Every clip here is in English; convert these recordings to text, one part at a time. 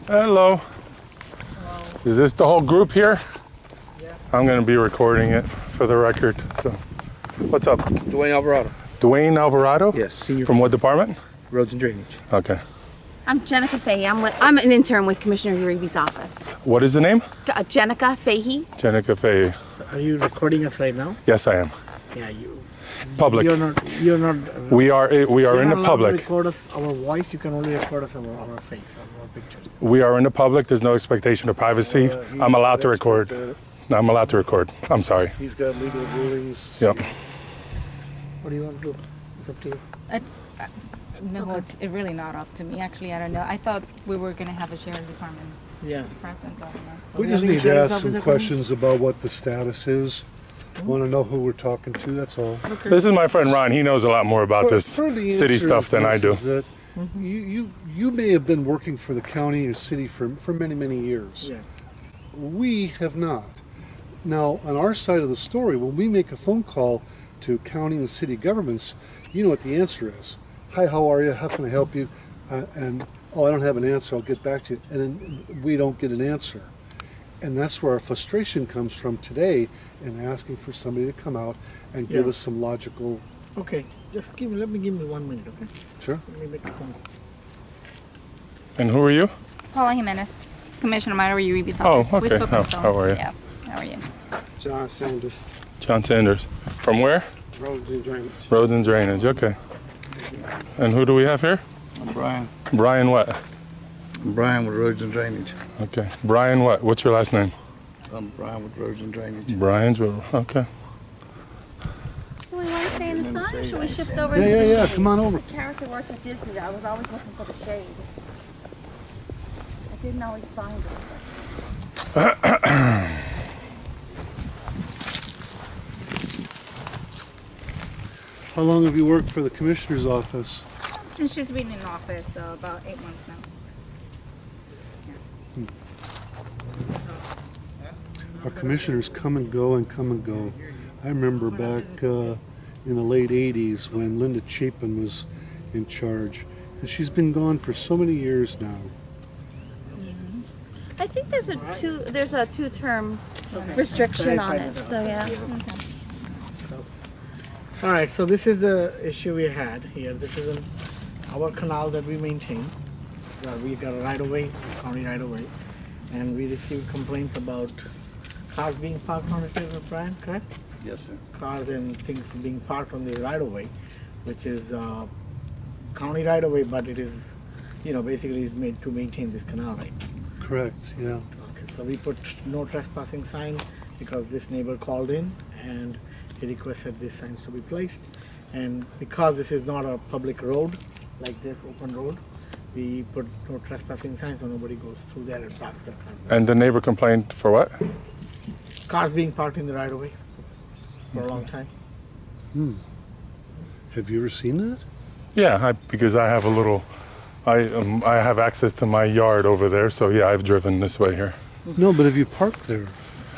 Hello. Is this the whole group here? Yeah. I'm going to be recording it for the record. So, what's up? Dwayne Alvarado. Dwayne Alvarado? Yes, senior. From what department? Roads and Drainage. Okay. I'm Jenica Fahey. I'm an intern with Commissioner Uribe's office. What is the name? Jenica Fahey. Jenica Fahey. So are you recording us right now? Yes, I am. Yeah, you. Public. You're not. We are in the To public. record us our voice. You can only record us our face, our pictures. We are in the public. There's no expectation of privacy. I'm allowed to record. I'm allowed to record. I'm sorry. He's got legal rulings. Yep. What do you want to do? It's up to you. No, it's really not up to me. Actually, I don't know. I thought we were going to have a sheriff department Yeah. presence. I don't know. We just need to ask some questions about what the status is. Want to know who we're talking to, that's all. This is my friend Ron. He knows a lot more about this The city answer stuff is than I this, do. is that you may have been working for the county or city for many, many years. Yeah. We have not. Now, on our side of the story, when we make a phone call to county and city governments, you know what the answer is. Hi, how are you? How can I help you? I don't have an answer. I'll get back to you. And then we don't get an answer. And that's where our frustration comes from today in asking for somebody to come out and give Yeah. us some logical. Okay. Just let me give me 1 minute, okay? Sure. Let me make a phone call. And who are you? Paula Jimenez, Commissioner Myra Uribe's Oh, office. We okay. spoke on the How phone. are you? Yeah. How are you? John Sanders, John Sanders. From where? Roads and Drainage. Roads and Drainage. Okay. And who do we have here? I'm Brian. Brian what? I'm Brian with Roads and Drainage. Okay. Brian what? What's your last name? I'm Brian with Roads and Drainage. Brian's. Okay. Do we want to stay in the sun or should we shift over Yeah, into the yeah, shade? come on over. Character work at Disney. I was always looking for the shade. I didn't always find it. How long have you worked for the commissioner's office? Since she's been in office, about 8 months now. Our commissioners come and go and come and go. I remember back in the late 80s when Linda Chapin was in charge. And she's been gone for so many years now. I think there's a two-term restriction on it. So yeah. All right, so this is the issue we had here. This is our canal that we maintain. We got a right-of-way, county right-of-way, and we received complaints about cars being parked on it, Brian, correct? Yes, sir. Cars and things being parked on the right-of-way, which is county right-of-way, but it is, basically is made to maintain this canal, right? Correct, yeah. Okay, so we put no trespassing sign because this neighbor called in and he requested these signs to be placed. And because this is not a public road, like this open road, we put no trespassing signs so nobody goes through there and parks their car. And the neighbor complained for what? Cars being parked in the right of way for a long time. Have you ever seen that? Yeah, because I have a little. I have access to my yard over there, so yeah, I've driven this way here. No, but have you parked there?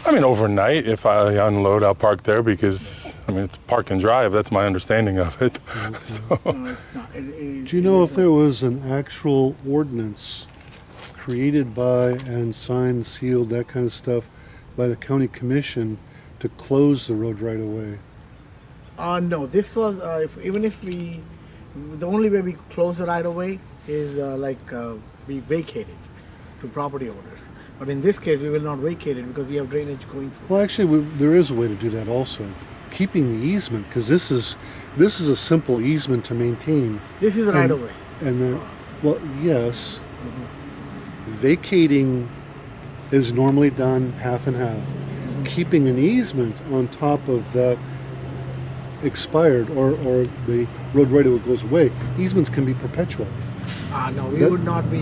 I mean, overnight, if I unload, I'll park there because, it's park and drive. That's my understanding of it. So, No, it's not. Do you know if there was an actual ordinance created by and signed, sealed, that kind of stuff, by the county commission to close the road right away? No, this was, the only way we close the right of way is we vacate it to property owners. But in this case, we will not vacate it because we have drainage going through. Well, actually, there is a way to do that also. Keeping the easement, because this is a simple easement to maintain. This is the right of way. And then, well, yes, vacating is normally done half and half. Keeping an easement on top of that expired or the road right of way goes away, easements can be perpetual. No, we would not be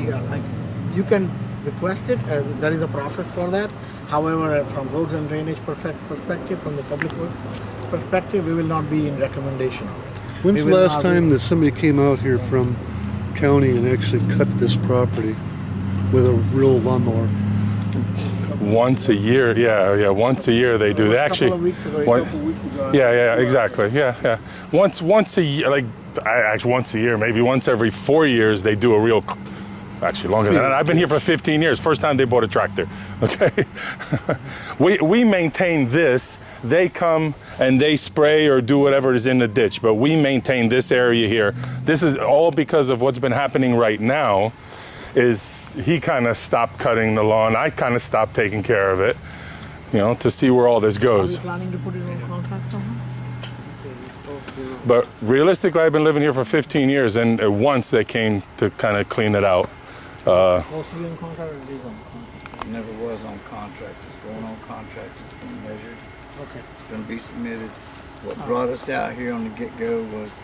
you can request it, as there is a process for that. However, from roads and drainage perspective, from the public works perspective, we will not be in recommendation of it. When's the last time that somebody came out here from county and actually cut this property with a real lawnmower? once a year, yeah, once a year they do. They actually. A couple of weeks ago. Yeah, exactly. Yeah. Once a year, actually once a year, maybe once every 4 years, they do a real Actually, longer than that. I've been here for 15 years. First time they bought a tractor. Okay, we maintain this. They come and they spray or do whatever is in the ditch, but we maintain this area here. This is all because of what's been happening right now. Is he kind of stopped cutting the lawn? I kind of stopped taking care of it. You know, to see where all this Are goes. you planning to put it on contract somehow? But realistically, I've been living here for 15 years, and once they came to kind of clean it out. Supposed to be on contract or it is on contract? It never was on contract. It's going on contract. It's been measured. Okay. It's going to be submitted. What brought us out here on the get-go was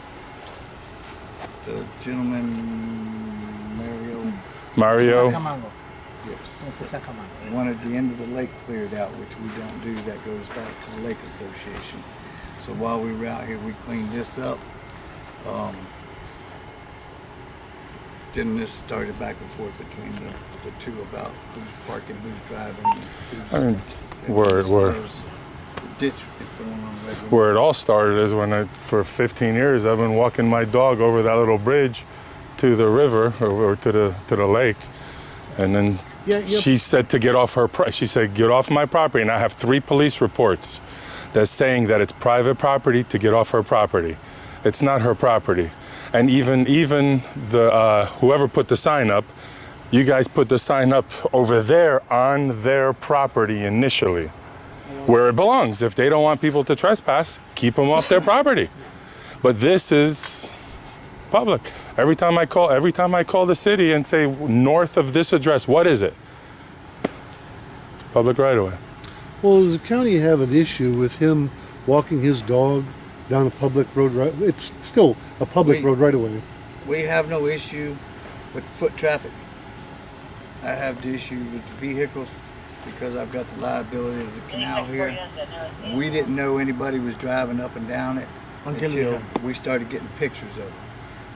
the gentleman, Mario, Sacramento. yes, It's a Sacramento. wanted the end of the lake cleared out, which we don't do. That goes back to the Lake Association. So while we were out here, we cleaned this up. Then this started back and forth between the two about who's parking, who's driving, who's. I mean, and where- as where- far as the ditch is going on regularly. where it all started is when for 15 years, I've been walking my dog over that little bridge to the river or to the lake, and then she said to get off she said, get off my property, and I have 3 police reports that's saying that it's private property to get off her property. It's not her property. And even the whoever put the sign up, you guys put the sign up over there on their property initially, where it belongs. If they don't want people to trespass, keep them off their property. But this is public. Every time I call the city and say north of this address, what is it? It's public right away. Well, does the county have an issue with him walking his dog down a public road right? It's still a public road right away. We have no issue with foot traffic. I have the issue with the vehicles because I've got the liability of the canal here. We didn't know anybody was driving up and down it until we started getting pictures of it.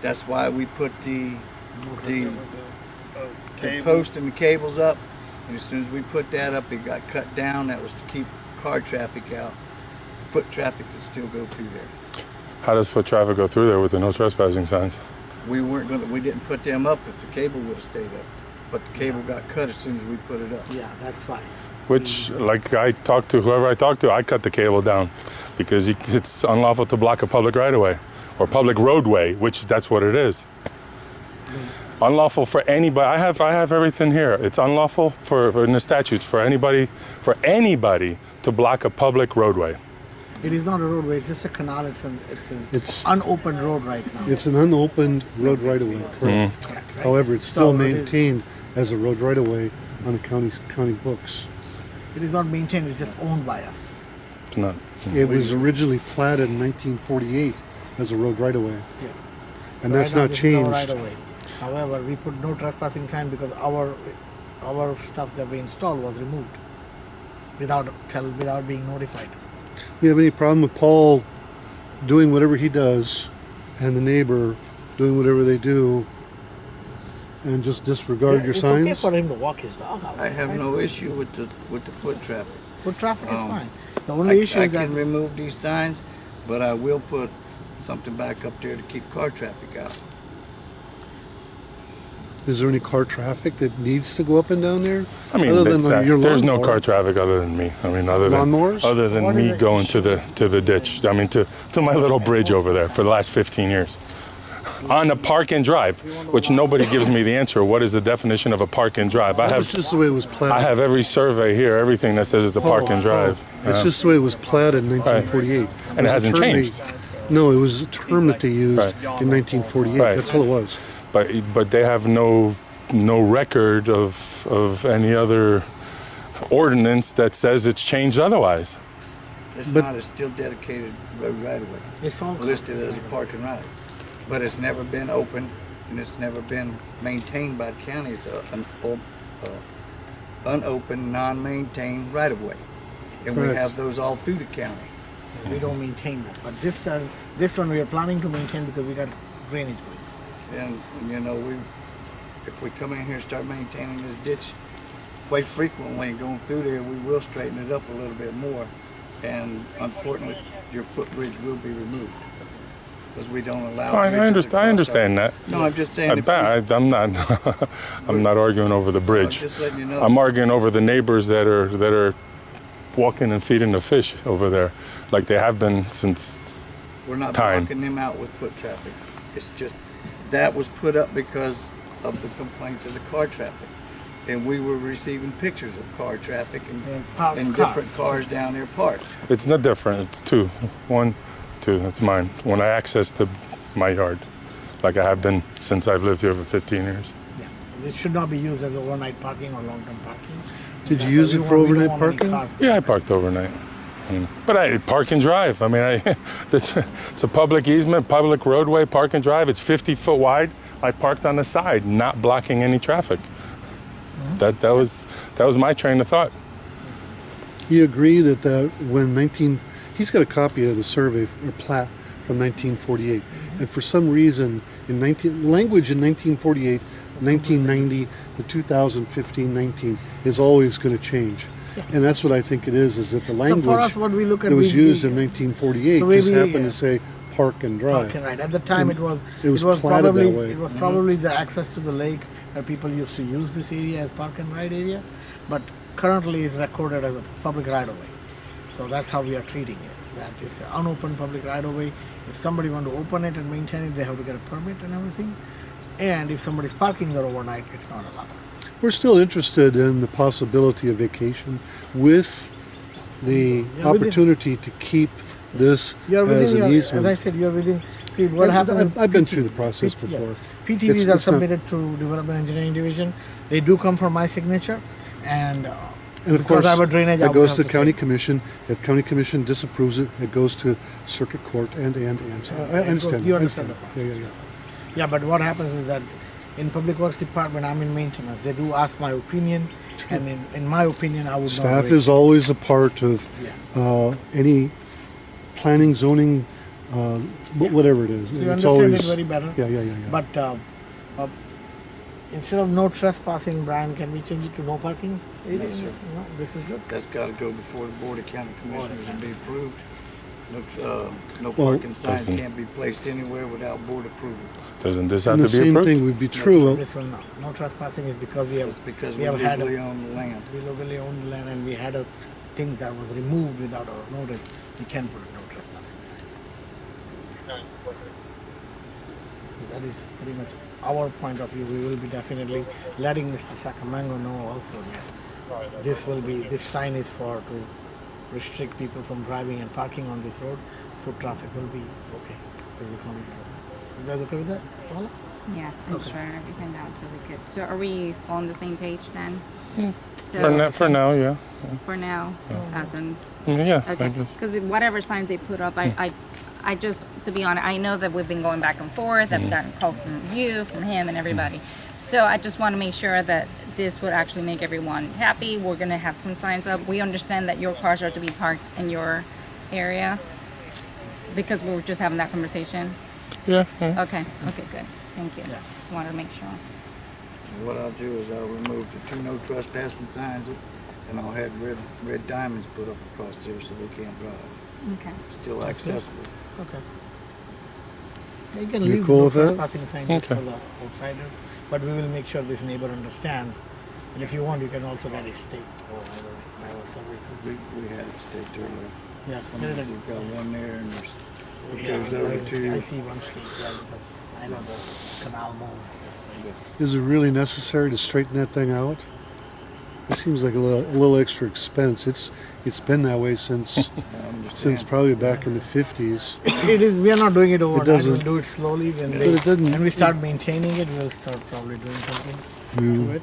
That's why we put the post and the cables up. And as soon as we put that up, it got cut down. That was to keep car traffic out. Foot traffic could still go through there. How does foot traffic go through there with the no trespassing signs? We didn't put them up if the cable would have stayed up. But the cable got cut as soon as we put it up. Yeah, that's fine. Which, like I talked to whoever I talked to, I cut the cable down because it's unlawful to block a public right-of-way or public roadway, which that's what it is. Unlawful for anybody. I have everything here. It's unlawful for in the statutes for anybody to block a public roadway. It is not a roadway, it's just a canal. It's an unopened road right now. It's an unopened road right away. Correct. Correct, right? However, it's still So it is- maintained as a road right away on the county books. It is not maintained, it's just owned by us. It's not. It was originally platted in 1948 as a road right away, Yes. and So that's right now not this is our changed. right away. However, we put no trespassing sign because our stuff that we installed was removed without being notified. You have any problem with Paul doing whatever he does and the neighbor doing whatever they do and just disregard your it's signs? okay for him to walk his dog out. I have no issue with the foot traffic. Foot traffic is Um, fine. The only issue I is that can remove these signs, but I will put something back up there to keep car traffic out. Is there any car traffic that needs to go up and down there? I mean, Other that's than that. your There's no lawnmower? car traffic other than me. I mean, other Lawnmowers? than What is me the going issue? to the ditch. I mean, to my little bridge over there for the last 15 years. On a park and drive, which nobody gives me the answer. What is the definition of a park and drive? That was just the way it was platted. I have every survey here, everything that says it's a park and drive. It's just the way it was platted in 1948. And it was a hasn't term changed. No, it was a term that they used Right. in 1948. Right. That's all it was. But they have no record of any other ordinance that says it's changed otherwise. It's But- not a still dedicated road right away. it's all Listed as a park and ride. But it's never been open and it's never been maintained by the county. It's an unopened, non-maintained right of way. And we Correct. have those all through the county. we don't maintain that. But this one we are planning to maintain because we got drainage going. And you know, if we come in here and start maintaining this ditch quite frequently going through there, we will straighten it up a little bit more. And unfortunately, your footbridge will be removed. because we don't allow. Fine, I bridges understand. I across understand our- that. No, I'm just saying. if we- I'm not. I'm not arguing over the I'm bridge. just letting you know. I'm arguing over the neighbors that are walking and feeding the fish over there, like they have been since. We're not time. blocking them out with foot traffic. It's just that was put up because of the complaints of the car traffic. And we were receiving pictures of car traffic And parked and cars. different cars down there parked. It's not different. It's two. One, two. That's mine. When I access my yard, like I have been since I've lived here for 15 years. Yeah. This should not be used as overnight parking or long-term parking. Did you That's use why it for we don't overnight want any parking? cars. Yeah, I parked overnight. But I park and drive. I mean, it's a public easement, public roadway, park and drive. It's 50 foot wide. I parked on the side, not blocking any traffic. That was my train of thought. You agree that he's got a copy of the survey or plat from 1948, and for some reason language in 1948, 1990 to 2015-19 is always going to change. And that's what I think it is that the language for us, what we look at, that was we- used in 1948 the way just we, happened to say park and drive. Parking, right. At the time, it was platted probably that way. it was probably the access to the lake where people used to use this area as park and ride area, but currently it's recorded as a public right of way. So that's how we are treating it. That it's an unopened public right of way. If somebody want to open it and maintain it, they have to get a permit and everything. And if somebody's parking there overnight, it's not allowed. We're still interested in the possibility of vacation with the Yeah, within- opportunity to keep this You're as within an your, easement. as I said, you're within. See what happens. I've been through the process Yeah. before. PTVs It's are not- submitted to Development Engineering Division. They do come from my signature, and And of because course, I have a drainage, I it would goes have to to county say- commission. If county commission disapproves it, it goes to circuit court and. So I understand. You I understand the Yeah, process. yeah. Yeah, but what happens is that in Public Works Department, I'm in maintenance. They do ask my opinion, and in my opinion, I would not Staff wait. is always a part of any planning, zoning, whatever it is. You It's understand always, it very better. Yeah. But instead of no trespassing, Brian, can we change it to no parking? Yes, sir. No, this is good. That's got to go before the Board of County Commissioners and be approved. No Well, parking signs doesn't- can't be placed anywhere without board approval. Doesn't this have And the to be same approved? thing would be true. This will not. No trespassing is because we have That's because we we have had legally own the land. we legally own the land and we had a thing that was removed without our notice. We can put a no trespassing sign. That is pretty much our point of view. We will be definitely letting Mr. Sacramento know also that this sign is for to restrict people from driving and parking on this road. Foot traffic will be okay. Is it going to be? You guys okay with that, Paula? Yeah, I'm just writing everything down so we could. So are we all on the same page then? So For now, yeah. for now, as in Yeah, I okay, guess. because whatever signs they put up, I just, to be honest, I know that we've been going back and forth. I've gotten a call from you, from him, and everybody. So I just want to make sure that this would actually make everyone happy. We're gonna have some signs up. We understand that your cars are to be parked in your area because we were just having that conversation. Yeah. Okay, good. Thank you. Just wanted to make sure. What I'll do is I'll remove the two no trespassing signs and I'll have red diamonds put up across there so they can't drive. Okay. Still accessible. Okay. Yeah, you can You leave cool the with that? trespassing sign just Okay. for the outsiders, but we will make sure this neighbor understands. And if you want, you can also get it staked or whatever somebody could. We had it staked earlier. Yeah, Somebody's got one there and there's yeah, there's over I two. see one street, yeah, because I know the canal moves this way. Is it really necessary to straighten that thing out? It seems like a little extra expense. It's been that way since I understand. probably back in the 50s. It is, we are not doing it overnight, doesn't- we'll do it slowly. When, But it doesn't- when we start maintaining it, we'll start probably doing something to it.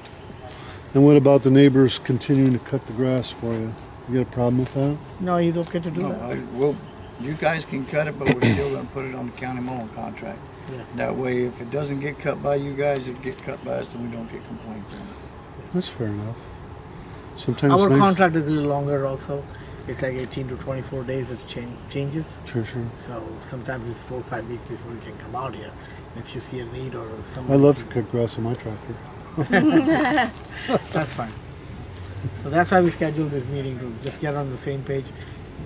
And what about the neighbors continuing to cut the grass for you? You got a problem with that? No, he's okay to do No, that. you guys can cut it, but we're still gonna put it on the county mowing contract. Yeah. That way, if it doesn't get cut by you guys, it'll get cut by us and we don't get complaints on it. That's fair enough. Sometimes Our nice. contract is a little longer also. It's like 18 to 24 days of changes. Sure. So sometimes it's 4 or 5 weeks before you can come out here. And if you see a need or I somebody, love to cut grass on my tractor. that's fine. So that's why we scheduled this meeting to just get on the same page.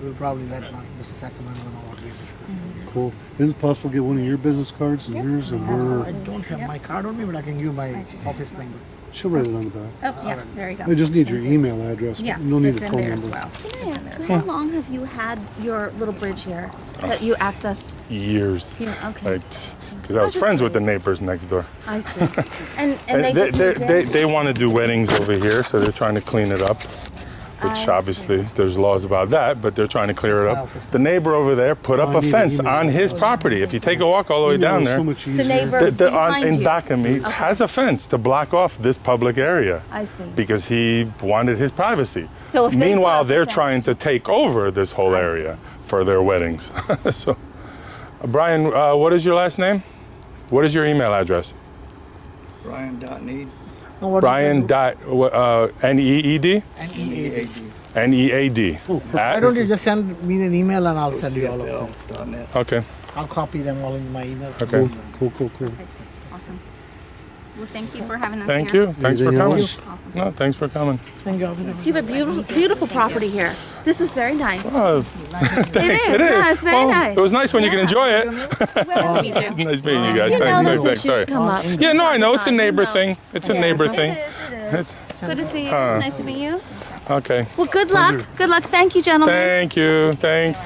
we'll probably let Mr. Sacramento know what we discussed. Cool. Is it possible to get one of your business cards and yours and I her? don't have my card on me, but I can give you my office number. She'll write it on the back. Oh, yeah, there you go. I just need your email address. Yeah, No need it's a in phone there number. as well. Can I ask you, how long have you had your little bridge here that you access Years. here? Okay. Because I was just friends with the curious. neighbors next door. I see. And they just moved in? they want to do weddings over here, so they're trying to clean it up. Which I obviously there's laws about that, but they're trying to clear it up. The neighbor over there put up I a need an fence email. on his property. If you take a walk all the way Email down is there, so much easier. The neighbor behind in you. back of me has a fence to block off this public area. I see. Because he wanted his privacy. So if they Meanwhile, put up a they're fence- trying to take over this whole area for their weddings. So, Brian, what is your last name? What is your email address? Brian.need, No, what Brian dot N-E-E-D? N-E-A-D, N-E-A-D. Why don't you just send me an email and I'll send you all of them. CFL.net. Okay. I'll copy them all in my email. Okay. Cool. Awesome. Well, thank you for having us Thank here. you. Thanks for Anything coming. else? Awesome. No, thanks for coming. Thank you, officer. You have a beautiful property here. This is very nice. Oh, It is. Yeah, it's very well, nice. It was nice when you can enjoy it. Nice to meet you. Nice meeting you guys. You know Thanks, those thanks, issues sorry. come up. Yeah, no, I know. It's a neighbor You know. thing. It's a neighbor thing. It is. Good to see you. Nice to meet you. Okay. Well, good luck. Good luck. Thank you, gentlemen. Thank you. Thanks.